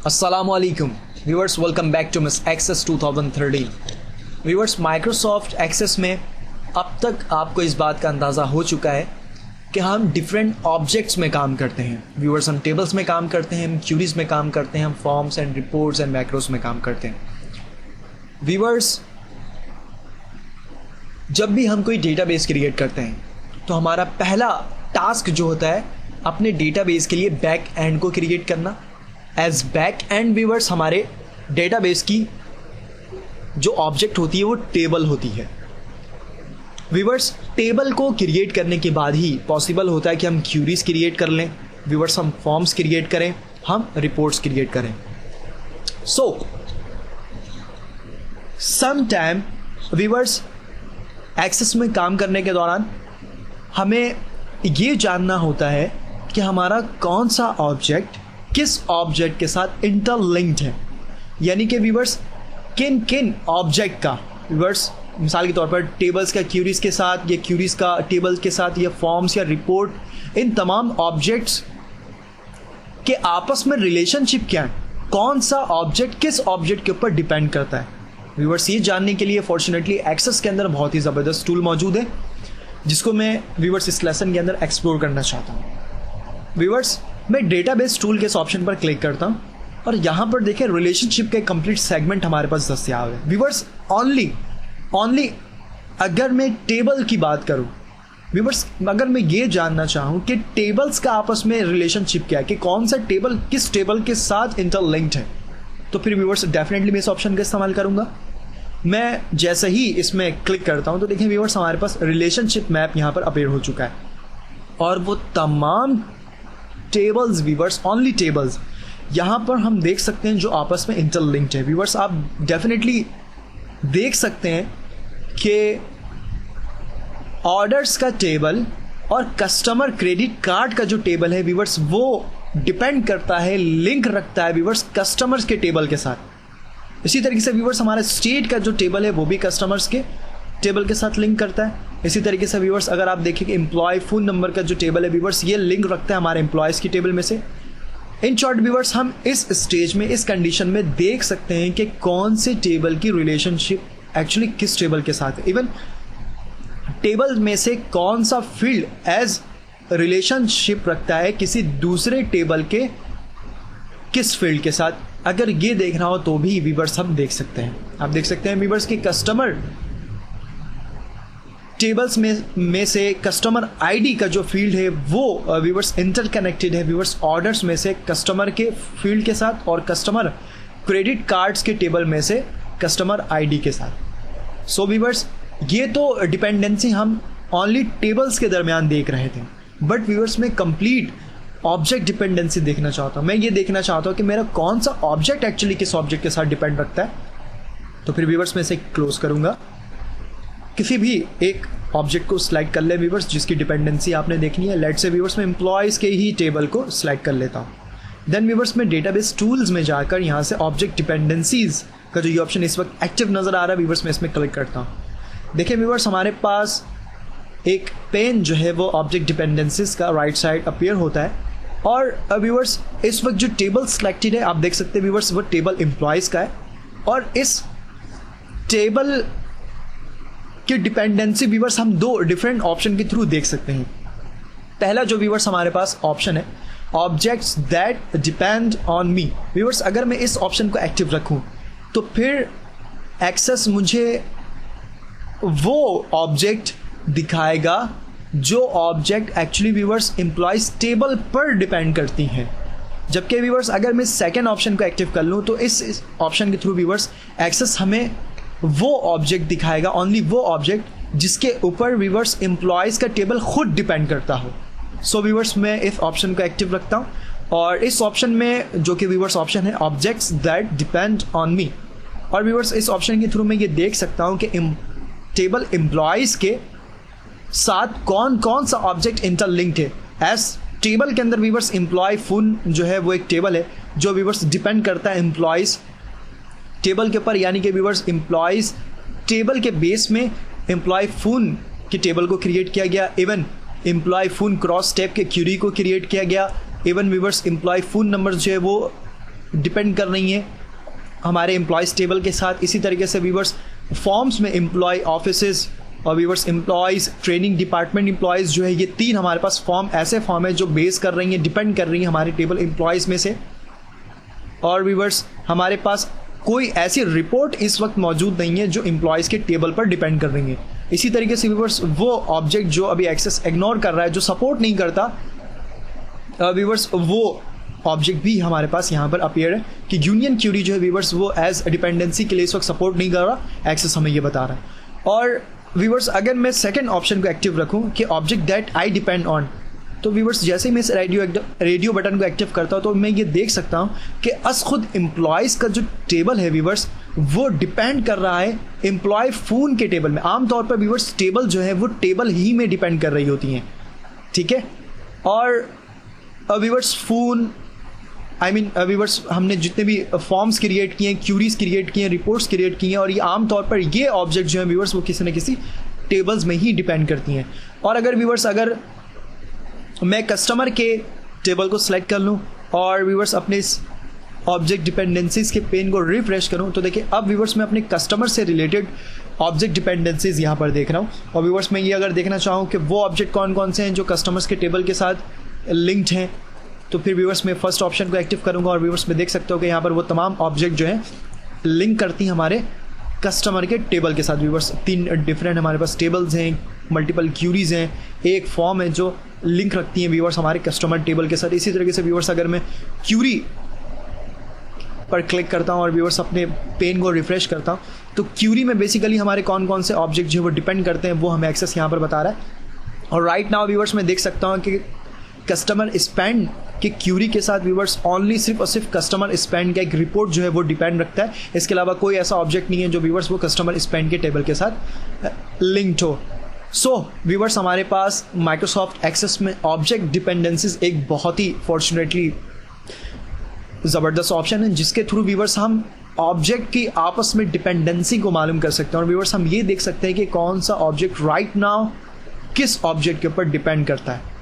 Assalamualaikum viewers, welcome back to Miss Access 2013। viewers, Microsoft Access में अब तक आपको इस बात का अंदाज़ा हो चुका है कि हम डिफरेंट ऑब्जेक्ट्स में काम करते हैं। व्यूअर्स, हम टेबल्स में काम करते हैं, हम क्यूरीज में काम करते हैं, हम forms and reports and macros में काम करते हैं। व्यूअर्स, जब भी हम कोई डेटाबेस क्रिएट करते हैं तो हमारा पहला टास्क जो होता है अपने डेटाबेस के लिए बैक एंड को क्रिएट करना। एज बैक एंड व्यूअर्स, हमारे डेटाबेस की जो ऑब्जेक्ट होती है वो टेबल होती है। व्यूअर्स, टेबल को क्रिएट करने के बाद ही पॉसिबल होता है कि हम क्यूरीज क्रिएट कर लें। व्यूअर्स, हम फॉर्म्स क्रिएट करें, हम रिपोर्ट्स क्रिएट करें। सो सम टाइम व्यूअर्स, एक्सेस में काम करने के दौरान हमें ये जानना होता है कि हमारा कौन सा ऑब्जेक्ट किस ऑब्जेक्ट के साथ इंटरलिंक्ड है, यानी कि व्यूअर्स किन किन ऑब्जेक्ट का, व्यूअर्स मिसाल के तौर पर टेबल्स का क्यूरीज के साथ, या क्यूरीज का टेबल्स के साथ, या फॉर्म्स या रिपोर्ट, इन तमाम ऑब्जेक्ट्स के आपस में रिलेशनशिप क्या है, कौन सा ऑब्जेक्ट किस ऑब्जेक्ट के ऊपर डिपेंड करता है। व्यूअर्स, ये जानने के लिए फॉर्चुनेटली एक्सेस के अंदर बहुत ही ज़बरदस्त टूल मौजूद है जिसको मैं व्यूअर्स इस लेसन के अंदर एक्सप्लोर करना चाहता हूँ। व्यूअर्स, मैं डेटाबेस टूल के इस ऑप्शन पर क्लिक करता हूँ और यहाँ पर देखें रिलेशनशिप के कंप्लीट सेगमेंट हमारे पास दस्तयाब है। व्यूअर्स, ओनली अगर मैं टेबल की बात करूँ, व्यूअर्स अगर मैं ये जानना चाहूँ कि टेबल्स का आपस में रिलेशनशिप क्या है, कि कौन सा टेबल किस टेबल के साथ इंटरलिंक्ड है, तो फिर व्यूअर्स डेफिनेटली मैं इस ऑप्शन का इस्तेमाल करूँगा। मैं जैसे ही इसमें क्लिक करता हूँ तो देखें व्यूअर्स, हमारे पास रिलेशनशिप मैप यहाँ पर अपीयर हो चुका है और वो तमाम टेबल्स, व्यूअर्स ओनली टेबल्स यहाँ पर हम देख सकते हैं जो आपस में इंटरलिंक्ड है। व्यूअर्स, आप डेफिनेटली देख सकते हैं कि ऑर्डर्स का टेबल और कस्टमर क्रेडिट कार्ड का जो टेबल है व्यूअर्स, वो डिपेंड करता है, लिंक रखता है व्यूअर्स कस्टमर्स के टेबल के साथ। इसी तरीके से व्यूअर्स, हमारा स्टेट का जो टेबल है वो भी कस्टमर्स के टेबल के साथ लिंक करता है। इसी तरीके से व्यूअर्स, अगर आप देखें कि एम्प्लॉय फ़ोन नंबर का जो टेबल है व्यूअर्स, ये लिंक रखता है हमारे एम्प्लॉयज़ की टेबल में से। इन शॉर्ट व्यूअर्स, हम इस स्टेज में, इस कंडीशन में देख सकते हैं कि कौन से टेबल की रिलेशनशिप एक्चुअली किस टेबल के साथ है। इवन टेबल में से कौन सा फील्ड एज रिलेशनशिप रखता है किसी दूसरे टेबल के किस फील्ड के साथ, अगर ये देखना हो तो भी व्यूअर्स हम देख सकते हैं। आप देख सकते हैं व्यूअर्स कि कस्टमर टेबल्स में से कस्टमर आईडी का जो फील्ड है वो व्यूअर्स इंटरकनेक्टेड है व्यूअर्स ऑर्डर्स में से कस्टमर के फील्ड के साथ, और कस्टमर क्रेडिट कार्ड्स के टेबल में से कस्टमर आईडी के साथ। सो व्यूअर्स, ये तो डिपेंडेंसी हम ओनली टेबल्स के दरमियान देख रहे थे, बट व्यूअर्स में कंप्लीट ऑब्जेक्ट डिपेंडेंसी देखना चाहता हूँ। मैं ये देखना चाहता हूँ कि मेरा कौन सा ऑब्जेक्ट एक्चुअली किस ऑब्जेक्ट के साथ डिपेंड रखता है। तो फिर व्यूअर्स मैं इसे क्लोज करूँगा, किसी भी एक ऑब्जेक्ट को सिलेक्ट कर ले व्यूअर्स जिसकी डिपेंडेंसी आपने देखनी है। लेट से व्यूअर्स मैं एम्प्लॉयज़ के ही टेबल को सिलेक्ट कर लेता हूँ। देन व्यूअर्स मैं डेटाबेस टूल्स में जाकर यहाँ से ऑब्जेक्ट डिपेंडेंसीज का जो ये ऑप्शन इस वक्त एक्टिव नज़र आ रहा है व्यूअर्स, मैं इसमें क्लिक करता हूँ। देखिए व्यूअर्स, हमारे पास एक पेन जो है वो ऑब्जेक्ट डिपेंडेंसीज का राइट साइड अपीयर होता है, और व्यूअर्स इस वक्त जो टेबल सिलेक्टेड है आप देख सकते हैं व्यूअर्स, वो टेबल एम्प्लॉयज़ का है। और इस टेबल की डिपेंडेंसी व्यूअर्स हम दो डिफरेंट ऑप्शन के थ्रू देख सकते हैं। पहला जो व्यूअर्स हमारे पास ऑप्शन है, objects that depend on me. Viewers, अगर मैं इस ऑप्शन को एक्टिव रखूं तो फिर एक्सेस मुझे वो ऑब्जेक्ट दिखाएगा जो object actually viewers employees table पर डिपेंड करती हैं। जबकि व्यूअर्स अगर मैं सेकेंड ऑप्शन को एक्टिव कर लूँ तो इस ऑप्शन के थ्रू व्यूअर्स एक्सेस हमें वो ऑब्जेक्ट दिखाएगा, ओनली वो ऑब्जेक्ट जिसके ऊपर व्यूअर्स एम्प्लॉयज़ का टेबल खुद डिपेंड करता हो। सो व्यूअर्स, मैं इस ऑप्शन को एक्टिव रखता हूँ, और इस ऑप्शन में जो कि व्यूअर्स ऑप्शन है objects that depend on me, और व्यूअर्स इस ऑप्शन के थ्रू मैं ये देख सकता हूँ कि टेबल एम्प्लॉयज़ के साथ कौन कौन सा ऑब्जेक्ट इंटरलिंक्ड है। एज टेबल के अंदर व्यूअर्स एम्प्लॉय फोन जो है वो एक टेबल है जो व्यूअर्स डिपेंड करता है एम्प्लॉयज़ टेबल के ऊपर, यानी कि व्यूअर्स एम्प्लॉयज़ टेबल के बेस में एम्प्लॉय फोन के टेबल को क्रिएट किया गया। Even employee phone cross tab के क्यूरी को क्रिएट किया गया। Even viewers employee phone number जो है वो डिपेंड कर रही हैं हमारे एम्प्लॉयज़ टेबल के साथ। इसी तरीके से व्यूअर्स फॉर्म्स में एम्प्लॉय ऑफिसेज और viewers employees training department employees जो है, ये 3 हमारे पास फॉर्म ऐसे फॉर्म है जो बेस कर रही हैं, डिपेंड कर रही हैं हमारे टेबल एम्प्लॉयज़ में से। और व्यूअर्स हमारे पास कोई ऐसी रिपोर्ट इस वक्त मौजूद नहीं है जो एम्प्लॉयज़ के टेबल पर डिपेंड कर रही है। इसी तरीके से व्यूअर्स वो ऑब्जेक्ट जो अभी एक्सेस इग्नोर कर रहा है, जो सपोर्ट नहीं करता व्यूअर्स, वो ऑब्जेक्ट भी हमारे पास यहाँ पर अपीयर है कि यूनियन क्यूरी जो है व्यूअर्स वो एज डिपेंडेंसी के लिए इस वक्त सपोर्ट नहीं कर रहा, एक्सेस हमें ये बता रहा है। और व्यूअर्स अगर मैं सेकंड ऑप्शन को एक्टिव रखूँ कि object that I depend on, तो व्यूअर्स जैसे ही मैं इस रेडियो बटन को एक्टिव करता हूँ तो मैं ये देख सकता हूँ कि खुद एम्प्लॉयज़ का जो टेबल है व्यूअर्स वो डिपेंड कर रहा है एम्प्लॉय फ़ोन के टेबल में। आमतौर पर व्यूअर्स टेबल जो है वो टेबल ही में डिपेंड कर रही होती हैं, ठीक है। और व्यूअर्स फ़ोन व्यूअर्स हमने जितने भी फॉर्म्स क्रिएट किए हैं, क्यूरीज क्रिएट किए हैं, रिपोर्ट्स क्रिएट किए हैं, और ये आमतौर पर ये ऑब्जेक्ट जो है व्यूअर्स वो किसी न किसी टेबल्स में ही डिपेंड करती हैं। और अगर व्यूअर्स अगर मैं कस्टमर के टेबल को सिलेक्ट कर लूँ और व्यूअर्स अपने इस ऑब्जेक्ट डिपेंडेंसीज के पेन को रिफ्रेश करूँ तो देखिए अब व्यूअर्स मैं अपने कस्टमर से रिलेटेड ऑब्जेक्ट डिपेंडेंसीज यहाँ पर देख रहा हूँ। और व्यूअर्स मैं ये अगर देखना चाहूँ कि वो ऑब्जेक्ट कौन कौन से हैं जो कस्टमर्स के टेबल के साथ लिंक्ड हैं, तो फिर व्यूअर्स मैं फर्स्ट ऑप्शन को एक्टिव करूँगा और व्यूअर्स में देख सकते हो कि यहाँ पर वो तमाम ऑब्जेक्ट जो हैं लिंक करती हैं हमारे कस्टमर के टेबल के साथ। व्यूअर्स 3 डिफरेंट हमारे पास टेबल्स हैं, मल्टीपल क्यूरीज हैं, एक फॉर्म है जो लिंक रखती हैं व्यूअर्स हमारे कस्टमर टेबल के साथ। इसी तरीके से व्यूअर्स अगर मैं क्यूरी पर क्लिक करता हूँ और व्यूअर्स अपने पेन को रिफ्रेश करता हूँ तो क्यूरी में बेसिकली हमारे कौन कौन से ऑब्जेक्ट जो है वो डिपेंड करते हैं वो हमें एक्सेस यहाँ पर बता रहा है। और राइट नाउ व्यूअर्स मैं देख सकता हूँ कि कस्टमर स्पेंड के क्यूरी के साथ व्यूअर्स ओनली सिर्फ और सिर्फ कस्टमर स्पेंड का एक रिपोर्ट जो है वो डिपेंड रखता है। इसके अलावा कोई ऐसा ऑब्जेक्ट नहीं है जो व्यूअर्स वो कस्टमर स्पेंड के टेबल के साथ लिंक्ड हो। सो व्यूअर्स हमारे पास माइक्रोसॉफ्ट एक्सेस में ऑब्जेक्ट डिपेंडेंसीज एक बहुत ही फॉर्चुनेटली ज़बरदस्त ऑप्शन है जिसके थ्रू व्यूअर्स हम ऑब्जेक्ट की आपस में डिपेंडेंसी को मालूम कर सकते हैं। और व्यूअर्स हम ये देख सकते हैं कि कौन सा ऑब्जेक्ट राइट नाउ किस ऑब्जेक्ट के ऊपर डिपेंड करता है।